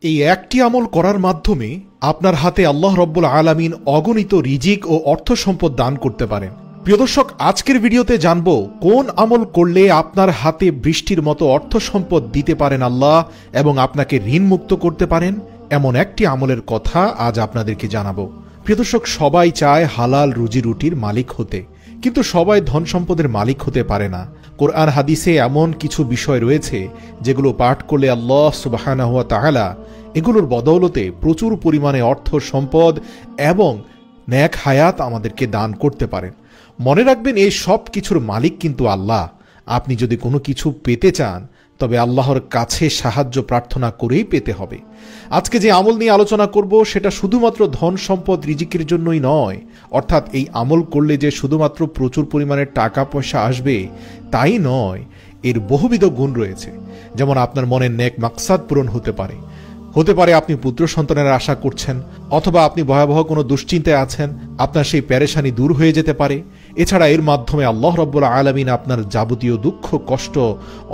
এই একটি আমল করার মাধ্যমে আপনার হাতে আল্লাহ রব্বুল আলামিন অগণিত রিজিক ও অর্থ সম্পদ দান করতে পারেন। প্রিয় দর্শক, আজকের ভিডিওতে জানব কোন আমল করলে আপনার হাতে বৃষ্টির মতো অর্থ সম্পদ দিতে পারেন আল্লাহ এবং আপনাকে ঋণ মুক্ত করতে পারেন এমন একটি আমলের কথা আজ আপনাদেরকে জানাবো। প্রিয় দর্শক, সবাই চায় হালাল রুজি রুটির মালিক হতে, কিন্তু সবাই ধন সম্পদের মালিক হতে পারে না। কোরআন হাদিসে এমন কিছু বিষয় রয়েছে যেগুলো পাঠ করলে আল্লাহ সুবহানাহু ওয়া তাআলা এগুলোর বদৌলতে প্রচুর পরিমাণে অর্থ সম্পদ এবং নেক হায়াত আমাদেরকে দান করতে পারেন। মনে রাখবেন, এই সব কিছুর মালিক কিন্তু আল্লাহ। আপনি যদি কোনো কিছু পেতে চান তবে আল্লাহর কাছে সাহায্য প্রার্থনা করেই পেতে হবে। আজকে যে আমল নিয়ে আলোচনা করব সেটা শুধুমাত্র ধন সম্পদ রিজিকের জন্যই নয়, অর্থাৎ এই আমল করলে যে শুধুমাত্র প্রচুর পরিমাণে টাকা পয়সা আসবে তাই নয়, এর বহুবিধ গুণ রয়েছে। যেমন আপনার মনের নেক মাকসাদ পূরণ হতে পারে আপনি পুত্র সন্তানের আশা করছেন, অথবা আপনি ভয়াবহ কোনো দুশ্চিন্তায় আছেন, আপনার সেই পেরেশানি দূর হয়ে যেতে পারে। এছাড়া এর মাধ্যমে আল্লাহ রব্বুল আলামিন আপনার যাবতীয় দুঃখ কষ্ট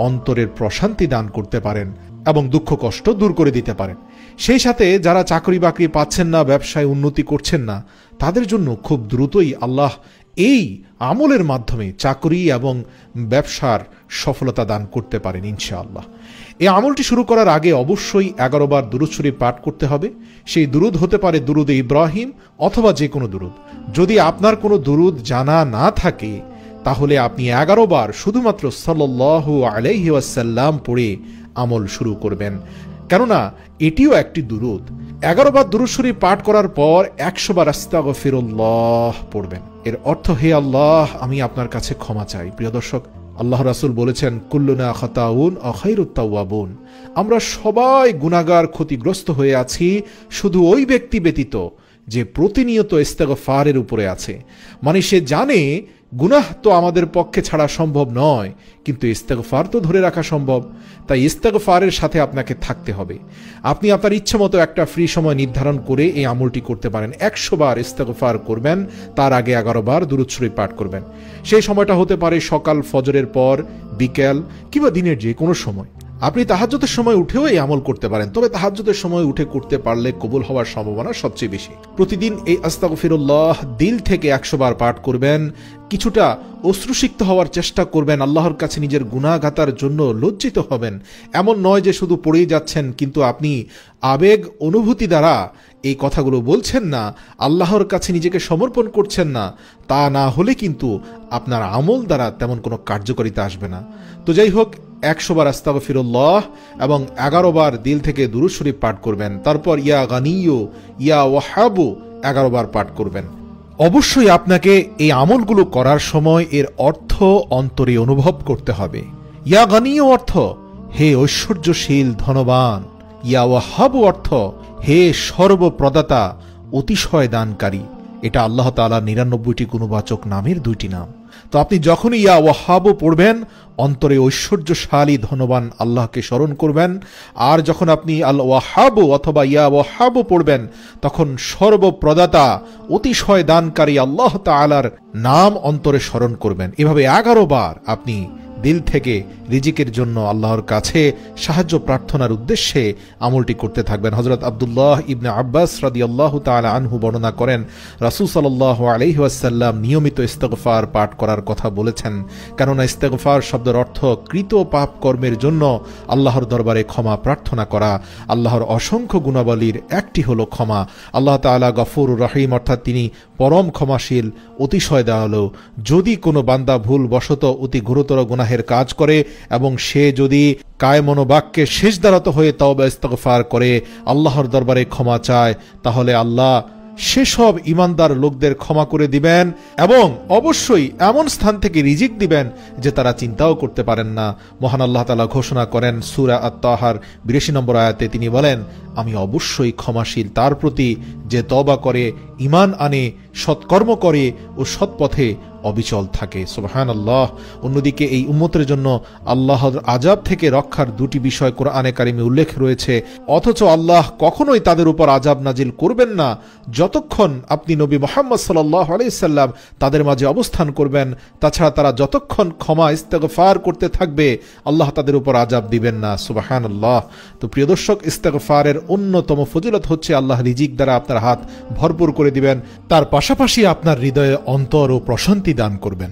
অন্তরের প্রশান্তি দান করতে পারেন এবং দুঃখ কষ্ট দূর করে দিতে পারেন। সেই সাথে যারা চাকরি বাকরি পাচ্ছেন না, ব্যবসায় উন্নতি করছেন না, তাদের জন্য খুব দ্রুতই আল্লাহ এই আমলের মাধ্যমে চাকরি এবং ব্যবসার সফলতা দান করতে পারেন ইনশাআল্লাহ। এই আমলটি শুরু করার আগে অবশ্যই 11 বার দুরূদ শরীফ পাঠ করতে হবে। সেই দুরূদ হতে পারে দুরূদে ইব্রাহিম অথবা যে কোনো দুরূদ। যদি আপনার কোনো দুরূদ জানা না থাকে তাহলে আপনি 11 বার শুধুমাত্র সাল্লাল্লাহু আলাইহি ওয়াসাল্লাম পড়ে আমল শুরু করবেন, কেননা এটিও একটি দুরূদ। 11 বার দুরূদ শরীফ পাঠ করার পর 100 বার আস্তাগফিরুল্লাহ পড়বেন। এর অর্থ, হে আল্লাহ, আমি আপনার কাছে ক্ষমা চাই। প্রিয় দর্শক, আল্লাহ রাসূল বলেছেন, কুল্লুনা খাতাউন ওয়া খায়রুত তাওয়াবুন। আমরা সবাই গুনাহগার, ক্ষতিগ্রস্ত হয়ে আছি, শুধু ওই ব্যক্তি ব্যতীত যে প্রতিনিয়ত ইস্তেগফারের উপরে আছে। মানে সে জানে গুনাহ তো আমাদের পক্ষে ছাড়া সম্ভব নয়, কিন্তু ইস্তেগফার তো ধরে রাখা সম্ভব। তাই ইস্তেগফারের সাথে আপনাকে থাকতে হবে। আপনি আপনার ইচ্ছে মতো একটা ফ্রি সময় নির্ধারণ করে এই আমলটি করতে পারেন। 100 বার ইস্তেগফার করবেন, তার আগে 11 বার দুরূদ শরীফ পাঠ করবেন। সেই সময়টা হতে পারে সকাল ফজরের পর, বিকেল কিংবা দিনের যে কোনো সময়। আপনি তাহাজ্জুদের সময় উঠেও এই আমল করতে পারেন, তবে তাহাজ্জুদের সময় উঠে করতে পারলে কবুল হওয়ার সম্ভাবনা সবচেয়ে বেশি। প্রতিদিন এই আস্তাগফিরুল্লাহ দিল থেকে 100 বার পাঠ করবেন। কিছুটা অশ্রুসিক্ত হওয়ার চেষ্টা করবেন, আল্লাহর কাছে নিজের গুনাহগাতার জন্য লজ্জিত হবেন। এমন নয় যে শুধু পড়েই যাচ্ছেন কিন্তু আপনি আবেগ অনুভূতি দ্বারা এই কথাগুলো বলছেন না, আল্লাহর কাছে নিজেকে সমর্পণ করছেন না। তা না হলে কিন্তু আপনার আমল দ্বারা তেমন কোনো কার্যকারিতা আসবে না। তো যাই হোক, 100 বার আস্তাগফিরুল্লাহ এবং 11 বার দিল থেকে দুরূদ শরীফ পাঠ করবেন। তারপর ইয়া গানিয়্যু ইয়া ওয়াহাবু 11 বার পাঠ করবেন। অবশ্যই আপনাকে এই আমলগুলো করার সময় এর অর্থ অন্তরে অনুভব করতে হবে। ইয়া গানিয়্যু অর্থ হে ঐশ্বর্যশীল ধনবান, ইয়া ওয়াহাবু অর্থ হে সর্বপ্রদাতা অতিশয় দানকারী। এটা আল্লাহ তাআলার 99টি গুণবাচক নামের 2টি নাম। তো আপনি যখনই ইয়া ওয়াহাবু পড়বেন, অন্তরে ঐশ্বর্যশালী ধনবান আল্লাহকে স্মরণ করবেন। আর যখন আপনি আল ওয়াহাবু অথবা ইয়া ওয়াহাবু পড়বেন, তখন সর্বপ্রদাতা অতিশয় দানকারী আল্লাহ তাআলার নাম অন্তরে স্মরণ করবেন। এভাবে 11 বার আপনি দিল থেকে রিজিকের জন্য আল্লাহর কাছে সাহায্য প্রার্থনার উদ্দেশ্যে আমলটি করতে থাকবেন। হযরত আব্দুল্লাহ ইবনে আব্বাস রাদিয়াল্লাহু তাআলা আনহু বর্ণনা করেন, রাসূল সাল্লাল্লাহু আলাইহি ওয়াসাল্লাম নিয়মিত ইস্তেগফার পাঠ করার কথা বলেছেন, কেননা ইস্তেগফার শব্দের অর্থ কৃত পাপ কর্মের জন্য আল্লাহর দরবারে ক্ষমা প্রার্থনা করা। আল্লাহর অসংখ্য গুণাবলীর একটি হলো ক্ষমা। আল্লাহ তাআলা গফুরুর রহিম, অর্থাৎ তিনি পরম ক্ষমাশীল, অতিশয় দয়ালু। যদি কোনো বান্দা ভুল বশত অতি গুরুতর গুনাহের কাজ করে এবং সে যদি কায় মনোবাক্যে সিজদারত হয়ে তওবা ইস্তেগফার করে আল্লাহর দরবারে ক্ষমা চায়, তাহলে আল্লাহ সেসব ইমানদার লোকদের ক্ষমা করে দিবেন এবং অবশ্যই এমন স্থান থেকে রিজিক দিবেন যে তারা চিন্তাও করতে পারেন না। মহান আল্লাহ তাআলা ঘোষণা করেন সূরা আত-তাহার 82 নম্বর আয়াতে, তিনি বলেন, আমি অবশ্যই ক্ষমাশীল তার প্রতি যে তওবা করে, ঈমান আনে, সৎকর্ম করে ও সৎ পথে অবিচল থাকে। সুবহানাল্লাহ। অন্যদিকে এই উম্মতের জন্য আল্লাহর আযাব থেকে রক্ষার দুটি বিষয় কোরআনে কারিমে উল্লেখ রয়েছে, অথচ আল্লাহ কখনোই তাদের উপর আযাব নাজিল করবেন না যতক্ষণ আপনি নবী মুহাম্মদ সাল্লাল্লাহু আলাইহি সাল্লাম তাদের মাঝে অবস্থান করবেন। তাছাড়া তারা যতক্ষণ ক্ষমা ইস্তেগফার করতে থাকবে আল্লাহ তাদের উপর আযাব দিবেন না। সুবহানাল্লাহ। তো প্রিয় দর্শক, ইস্তেগফারের অন্যতম ফজিলত হচ্ছে আল্লাহ রিজিক দ্বারা আপনার হাত ভরপুর করে দিবেন, তার পাশাপাশি আপনার হৃদয়ে অন্তর ও প্রশান্তি দান করবেন।